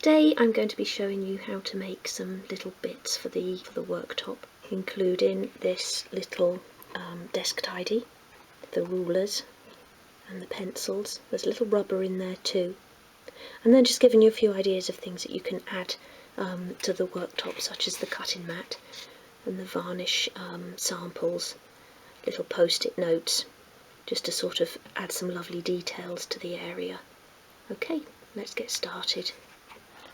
today I'm going to be showing you how to make some little bits for the worktop, including this little desk tidy, the rulers and the pencils. There's a little rubber in there too. And then just giving you a few ideas of things that you can add to the worktop, such as the cutting mat and the varnish samples, little Postit notes, just to sort of add some lovely details to the area. Okay, let's get started.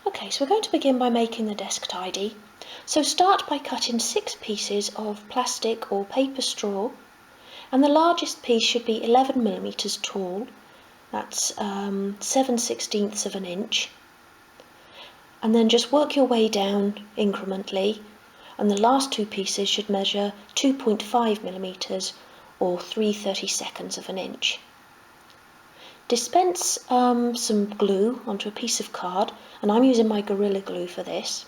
Okay, so we're going to begin by making the desk tidy. So start by cutting 6 pieces of plastic or paper straw, and the largest piece should be 11mm tall. That's 7/16 of an inch. And then just work your way down incrementally, and the last 2 pieces should measure 2.5mm or 3/32 of an inch. Dispense some glue onto a piece of card, and I'm using my Gorilla Glue for this,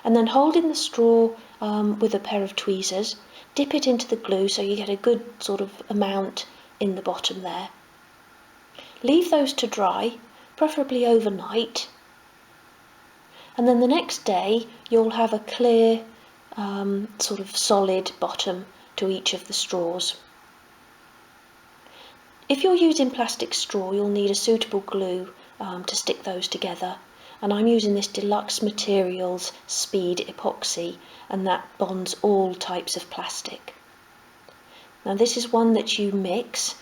and then holding the straw with a pair of tweezers, dip it into the glue so you get a good sort of amount in the bottom there. Leave those to dry, preferably overnight, and then the next day you'll have a clear sort of solid bottom to each of the straws. If you're using plastic straw, you'll need a suitable glue to stick those together, and I'm using this Deluxe Materials Speed Epoxy, and that bonds all types of plastic. Now this is one that you mix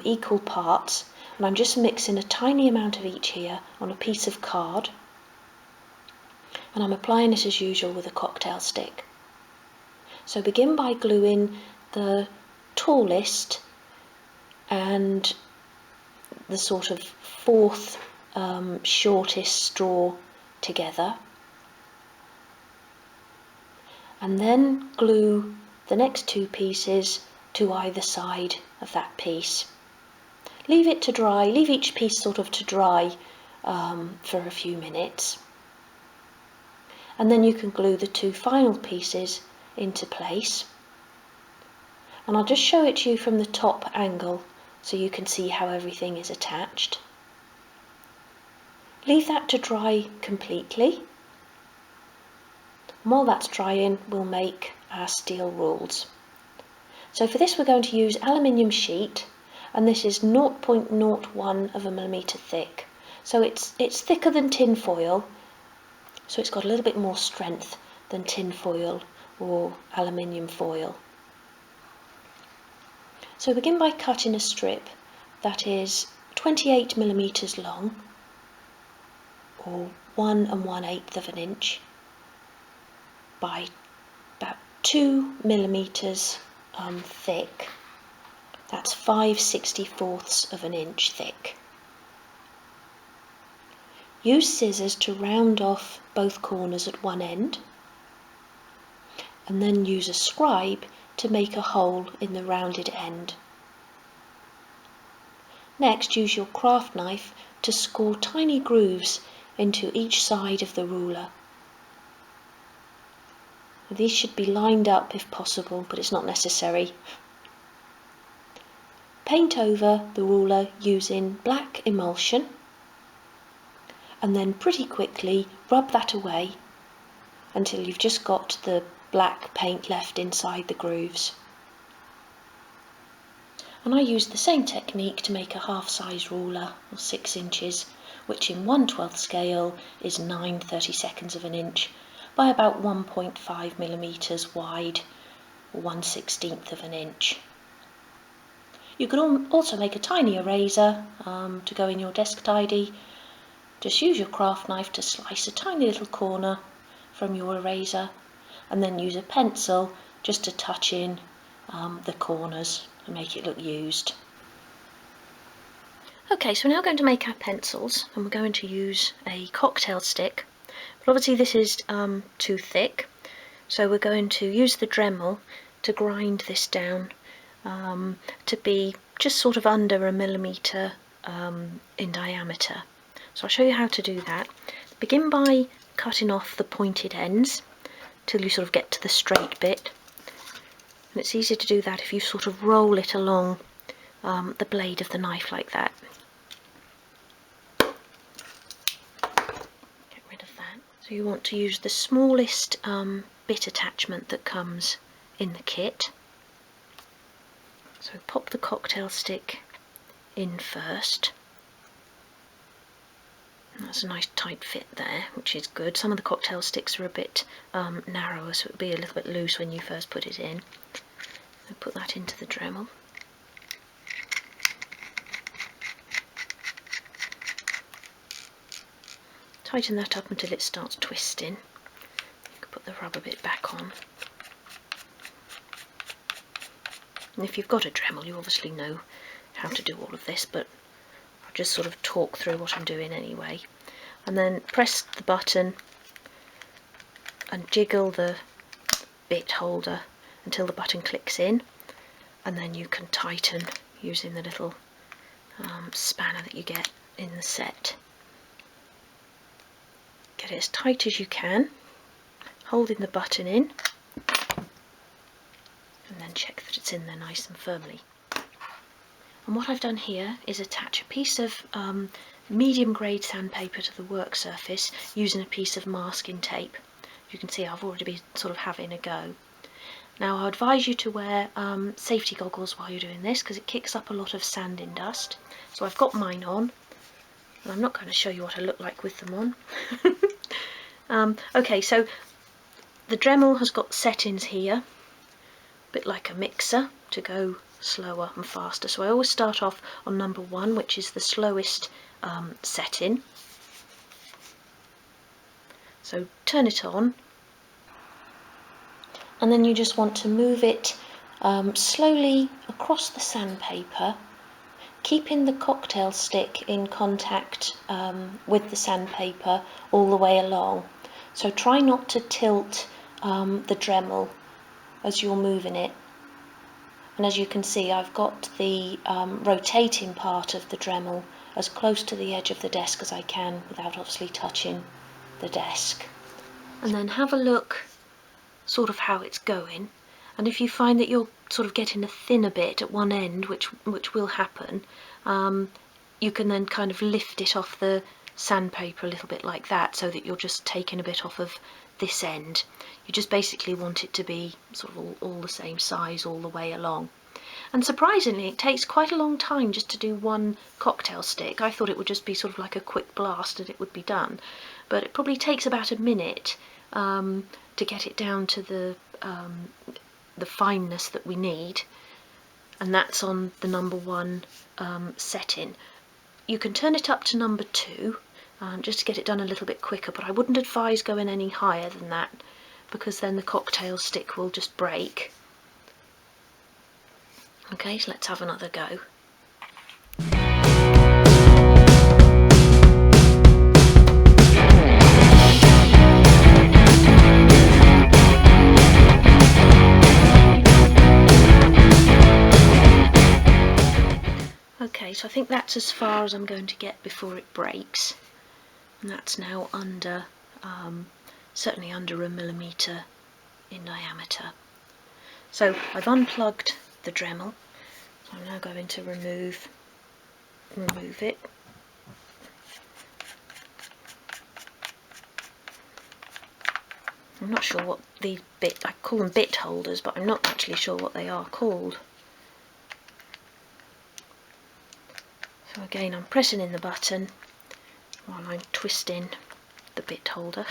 equal parts, and I'm just mixing a tiny amount of each here on a piece of card, and I'm applying it as usual with a cocktail stick. So begin by gluing the tallest and the sort of 4th shortest straw together, and then glue the next 2 pieces to either side of that piece. Leave it to dry, leave each piece sort of to dry for a few minutes, and then you can glue the 2 final pieces into place. And I'll just show it to you from the top angle so you can see how everything is attached. Leave that to dry completely. And while that's drying, we'll make our steel rules. So for this we're going to use aluminium sheet, and this is 0.01 of a millimetre thick. So it's thicker than tin foil, so it's got a little bit more strength than tin foil or aluminium foil. So begin by cutting a strip that is 28mm long, or 1 1/8 of an inch, by about 2mm thick. That's 5/64 of an inch thick. Use scissors to round off both corners at one end, and then use a scribe to make a hole in the rounded end. Next, use your craft knife to score tiny grooves into each side of the ruler. These should be lined up if possible, but it's not necessary. Paint over the ruler using black emulsion, and then pretty quickly rub that away until you've just got the black paint left inside the grooves. And I used the same technique to make a half-size ruler, or 6 inches, which in 1/12 scale is 9/32 of an inch by about 1.5mm wide, or 1/16 of an inch. You can also make a tiny eraser to go in your desk tidy. Just use your craft knife to slice a tiny little corner from your eraser, and then use a pencil just to touch in the corners and make it look used. Okay, so we're now going to make our pencils, and we're going to use a cocktail stick, but obviously this is too thick, so we're going to use the Dremel to grind this down to be just sort of under 1 millimetre in diameter. So I'll show you how to do that. Begin by cutting off the pointed ends till you sort of get to the straight bit, and it's easier to do that if you sort of roll it along the blade of the knife like that. Get rid So you want to use the smallest bit attachment that comes in the kit. So pop the cocktail stick in first. And that's a nice tight fit there, which is good. Some of the cocktail sticks are a bit narrower, so it'll be a little bit loose when you first put it in. So put that into the Dremel. Tighten that up until it starts twisting. You can put the rubber bit back on. And if you've got a Dremel, you obviously know how to do all of this, but I'll just sort of talk through what I'm doing anyway. And then press the button and jiggle the bit holder until the button clicks in, and then you can tighten using the little spanner that you get in the set. Get it as tight as you can, holding the button in, and then check that it's in there nice and firmly. And what I've done here is attach a piece of medium grade sandpaper to the work surface using a piece of masking tape. You can see I've already been sort of having a go. Now I advise you to wear safety goggles while you're doing this, because it kicks up a lot of sand and dust. So I've got mine on, and I'm not going to show you what I look like with them on. Okay, so the Dremel has got settings here, a bit like a mixer, to go slower and faster. So I always start off on number 1, which is the slowest setting. So turn it on, and then you just want to move it slowly across the sandpaper, keeping the cocktail stick in contact with the sandpaper all the way along. So try not to tilt the Dremel as you're moving it. And as you can see, I've got the rotating part of the Dremel as close to the edge of the desk as I can without obviously touching the desk. And then have a look sort of how it's going, and if you find that you're sort of getting a thinner bit at one end, which will happen, you can then kind of lift it off the sandpaper a little bit like that, so that you're just taking a bit off of this end. You just basically want it to be sort of all the same size all the way along. And surprisingly, it takes quite a long time just to do one cocktail stick. I thought it would just be sort of like a quick blast and it would be done, but it probably takes about a minute to get it down to the fineness that we need, and that's on the number 1 setting. You can turn it up to number 2 just to get it done a little bit quicker, but I wouldn't advise going any higher than that, because then the cocktail stick will just break. Okay, so let's have another go. Okay, so I think that's as far as I'm going to get before it breaks, and that's now under, certainly under 1 millimetre in diameter. So I've unplugged the Dremel, so I'm now going to remove it. I'm not sure what the I call them bit holders, but I'm not actually sure what they are called. So again, I'm pressing in the button while I'm twisting the bit holder.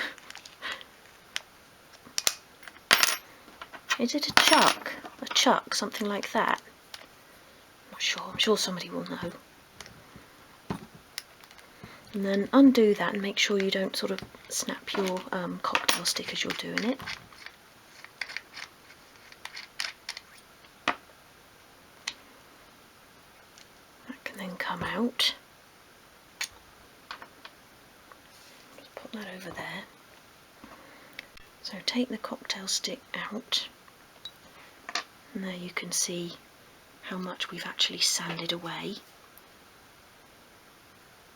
Is it a chuck? A chuck, something like that? I'm not sure, I'm sure somebody will know. And then undo that and make sure you don't sort of snap your cocktail stick as you're doing it. That can then come out. Just put that over there. So take the cocktail stick out, and there you can see how much we've actually sanded away.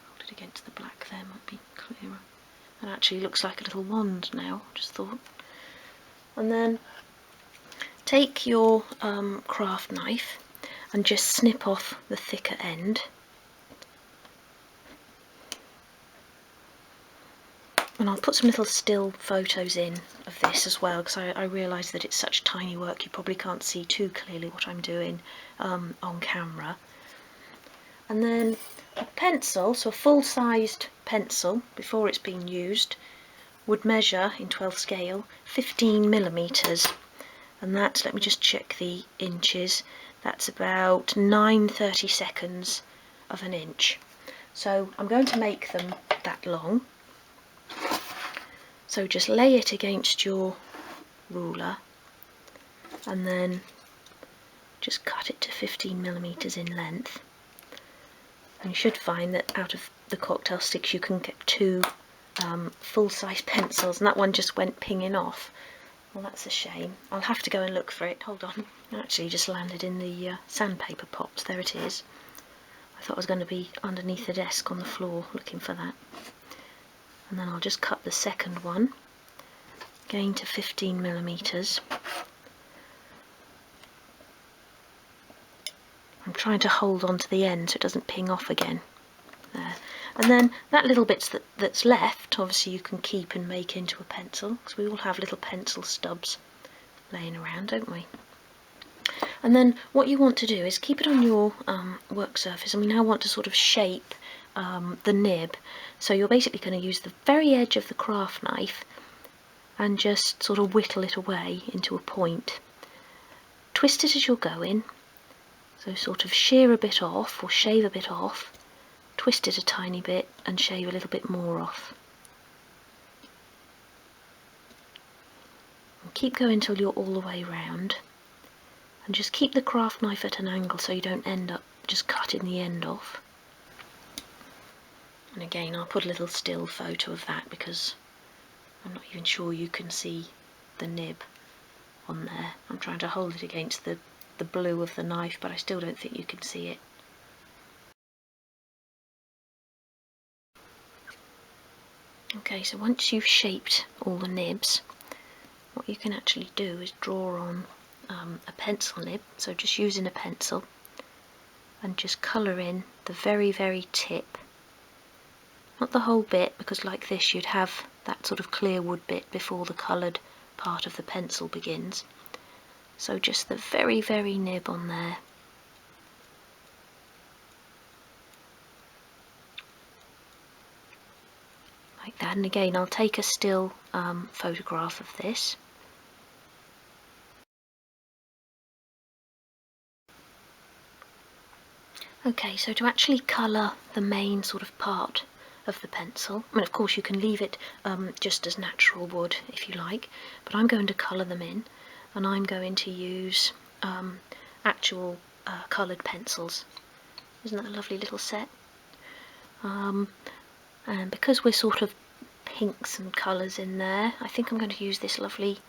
Hold it against the black there, might be clearer. It actually looks like a little wand now, just thought. And then take your craft knife and just snip off the thicker end. And I'll put some little still photos in of this as well, because I realise that it's such tiny work you probably can't see too clearly what I'm doing on camera. And then a pencil, so a full-sized pencil before it's been used, would measure in 12th scale 15mm, and that's, let me just check the inches, that's about 9/32 of an inch. So I'm going to make them that long. So just lay it against your ruler and then just cut it to 15mm in length. And you should find that out of the cocktail sticks you can get two full-size pencils, and that one just went pinging off. Well, that's a shame. I'll have to go and look for it. Hold on. It actually just landed in the sandpaper pots. There it is. I thought I was going to be underneath the desk on the floor looking for that. And then I'll just cut the second one, again to 15mm. I'm trying to hold on to the end so it doesn't ping off again. There. And then that little bit that's left, obviously you can keep and make into a pencil, because we all have little pencil stubs laying around, don't we? And then what you want to do is keep it on your work surface, and we now want to sort of shape the nib. So you're basically going to use the very edge of the craft knife and just sort of whittle it away into a point. Twist it as you're going, so sort of shear a bit off or shave a bit off, twist it a tiny bit and shave a little bit more off. And keep going until you're all the way round, and just keep the craft knife at an angle so you don't end up just cutting the end off. And again, I'll put a little still photo of that because I'm not even sure you can see the nib on there. I'm trying to hold it against the blue of the knife, but I still don't think you can see it. Okay, so once you've shaped all the nibs, what you can actually do is draw on a pencil nib, so just using a pencil, and just colour in the very, very tip. Not the whole bit, because like this you'd have that sort of clear wood bit before the coloured part of the pencil begins. So just the very, very nib on there. Like that, and again I'll take a still photograph of this. Okay, so to actually colour the main sort of part of the pencil, I mean of course you can leave it just as natural wood if you like, but I'm going to colour them in, and I'm going to use actual coloured pencils. Isn't that a lovely little set? And because we're sort of pinks and colours in there, I think I'm going to use this lovely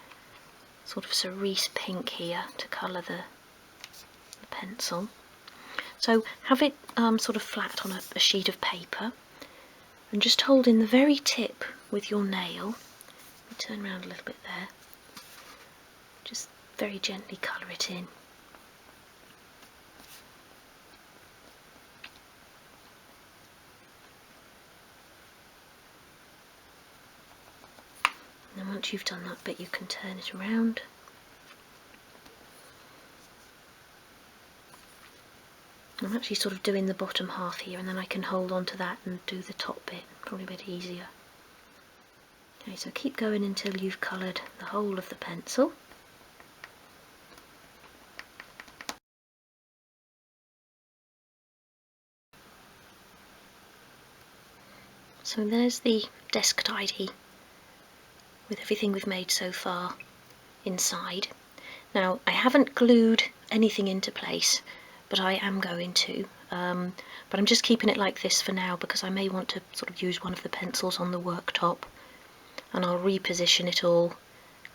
sort of cerise pink here to colour the pencil. So have it sort of flat on a sheet of paper, and just hold in the very tip with your nail. Let me turn around a little bit there. Just very gently colour it in. And then once you've done that bit, you can turn it around. I'm actually sort of doing the bottom half here, and then I can hold on to that and do the top bit, probably a bit easier. Okay, so keep going until you've coloured the whole of the pencil. So there's the desk tidy with everything we've made so far inside. Now I haven't glued anything into place, but I am going to, but I'm just keeping it like this for now because I may want to sort of use one of the pencils on the worktop, and I'll reposition it all.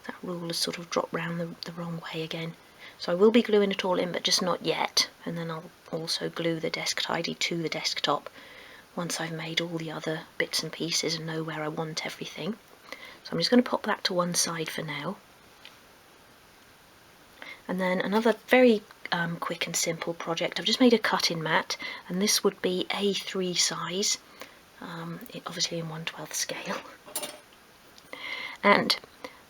That rule has sort of dropped round the wrong way again. So I will be gluing it all in, but just not yet, and then I'll also glue the desk tidy to the desktop once I've made all the other bits and pieces and know where I want everything. So I'm just going to pop that to one side for now. And then another very quick and simple project. I've just made a cut-in mat, and this would be A3 size, obviously in 1/12 scale. and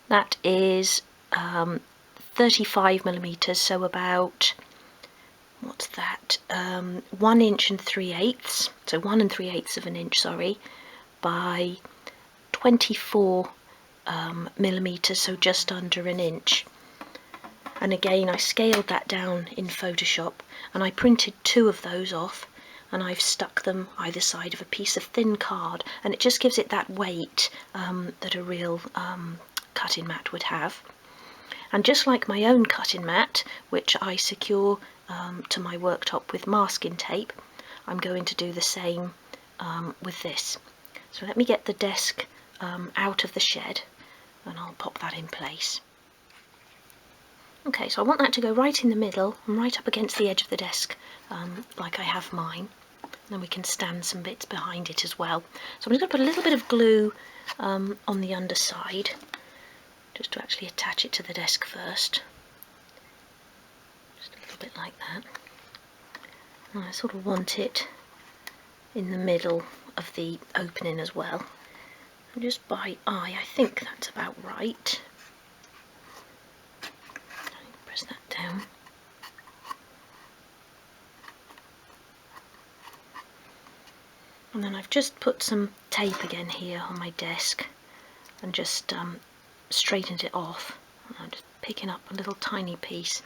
that is 35mm, so about, what's that, 1 inch and 3/8, so 1 3/8 of an inch, sorry, by 24mm, so just under an inch. And again, I scaled that down in Photoshop, and I printed 2 of those off, and I've stuck them either side of a piece of thin card, and it just gives it that weight that a real cutting mat would have. And just like my own cutting mat, which I secure to my worktop with masking tape, I'm going to do the same with this. So let me get the desk out of the shed, and I'll pop that in place. Okay, so I want that to go right in the middle and right up against the edge of the desk, like I have mine. And then we can stand some bits behind it as well. So I'm just going to put a little bit of glue on the underside, just to actually attach it to the desk first. Just a little bit like that. And I sort of want it in the middle of the opening as well. And just by eye, I think that's about right. Press that down. And then I've just put some tape again here on my desk and just straightened it off. And I'm just picking up a little tiny piece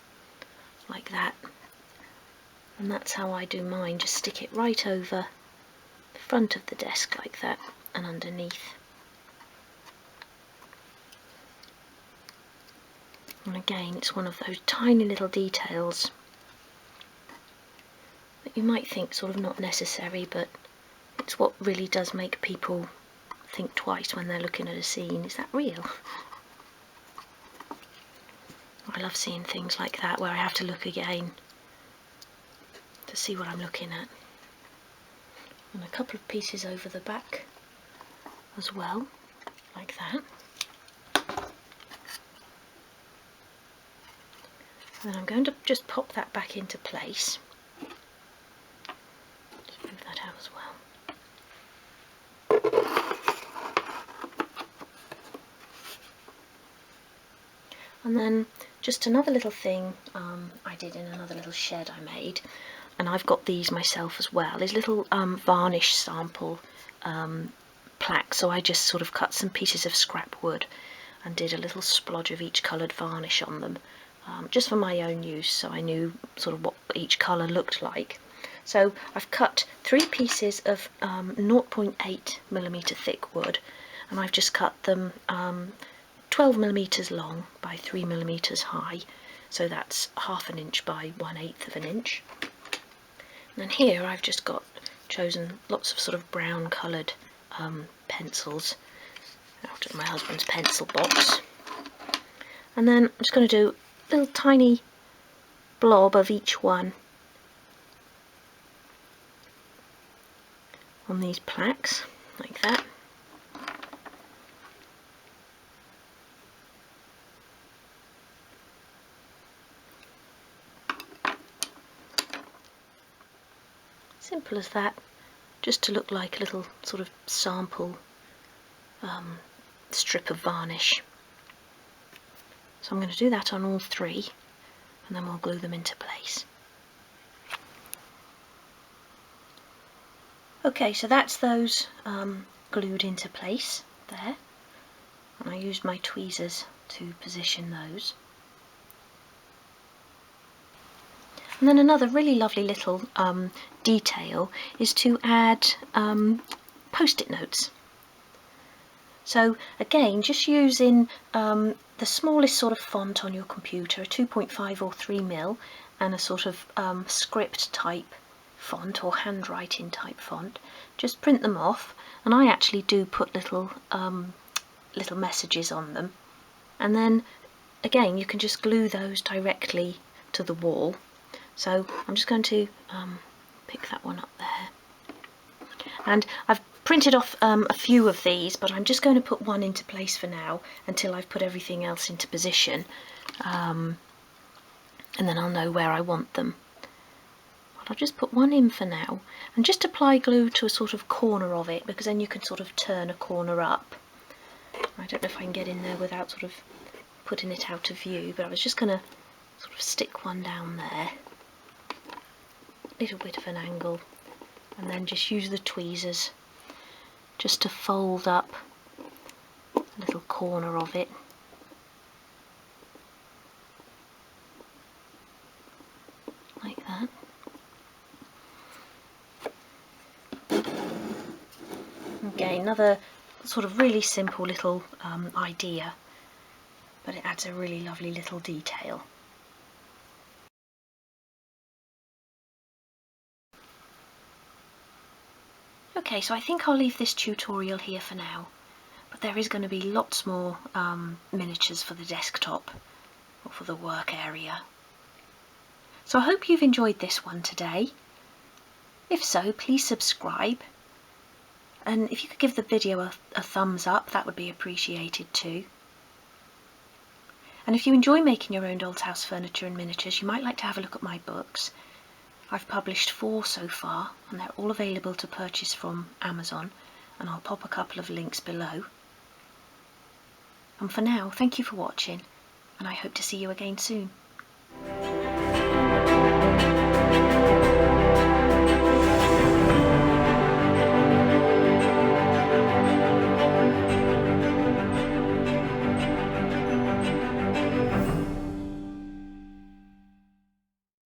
like that. And that's how I do mine, just stick it right over the front of the desk like that and underneath. And again, it's one of those tiny little details that you might think sort of not necessary, but it's what really does make people think twice when they're looking at a scene. Is that real? I love seeing things like that where I have to look again to see what I'm looking at. And a couple of pieces over the back as well, like that. Then I'm going to just pop that back into place. Just move that out as well. And then just another little thing I did in another little shed I made, and I've got these myself as well, is little varnish sample plaques. So I just sort of cut some pieces of scrap wood and did a little splodge of each coloured varnish on them, just for my own use, so I knew sort of what each colour looked like. So I've cut 3 pieces of 0.8mm thick wood, and I've just cut them 12mm long by 3mm high, so that's ½ an inch by 1/8 of an inch. And then here I've just chosen lots of sort of brown coloured pencils out of my husband's pencil box, and then I'm just going to do a little tiny blob of each one on these plaques like that. Simple as that, just to look like a little sort of sample strip of varnish. So I'm going to do that on all 3, and then we'll glue them into place. Okay, so that's those glued into place there, and I used my tweezers to position those. And then another really lovely little detail is to add Post-it notes. So again, just using the smallest sort of font on your computer, a 2.5 or 3mm, and a sort of script type font or handwriting type font, just print them off, and I actually do put little messages on them, and then again you can just glue those directly to the wall. So I'm just going to pick that one up there, and I've printed off a few of these, but I'm just going to put one into place for now until I've put everything else into position, and then I'll know where I want them. But I'll just put one in for now, and just apply glue to a sort of corner of it, because then you can sort of turn a corner up. I don't know if I can get in there without sort of putting it out of view, but I was just going to sort of stick one down there, a little bit of an angle, and then just use the tweezers just to fold up a little corner of it. Like that. Again, another sort of really simple little idea, but it adds a really lovely little detail. Okay, so I think I'll leave this tutorial here for now, but there is going to be lots more miniatures for the desktop or for the work area. So I hope you've enjoyed this one today. If so, please subscribe, and if you could give the video a thumbs up, that would be appreciated too. And if you enjoy making your own doll's house furniture and miniatures, you might like to have a look at my books. I've published 4 so far, and they're all available to purchase from Amazon, and I'll pop a couple of links below. And for now, thank you for watching, and I hope to see you again soon.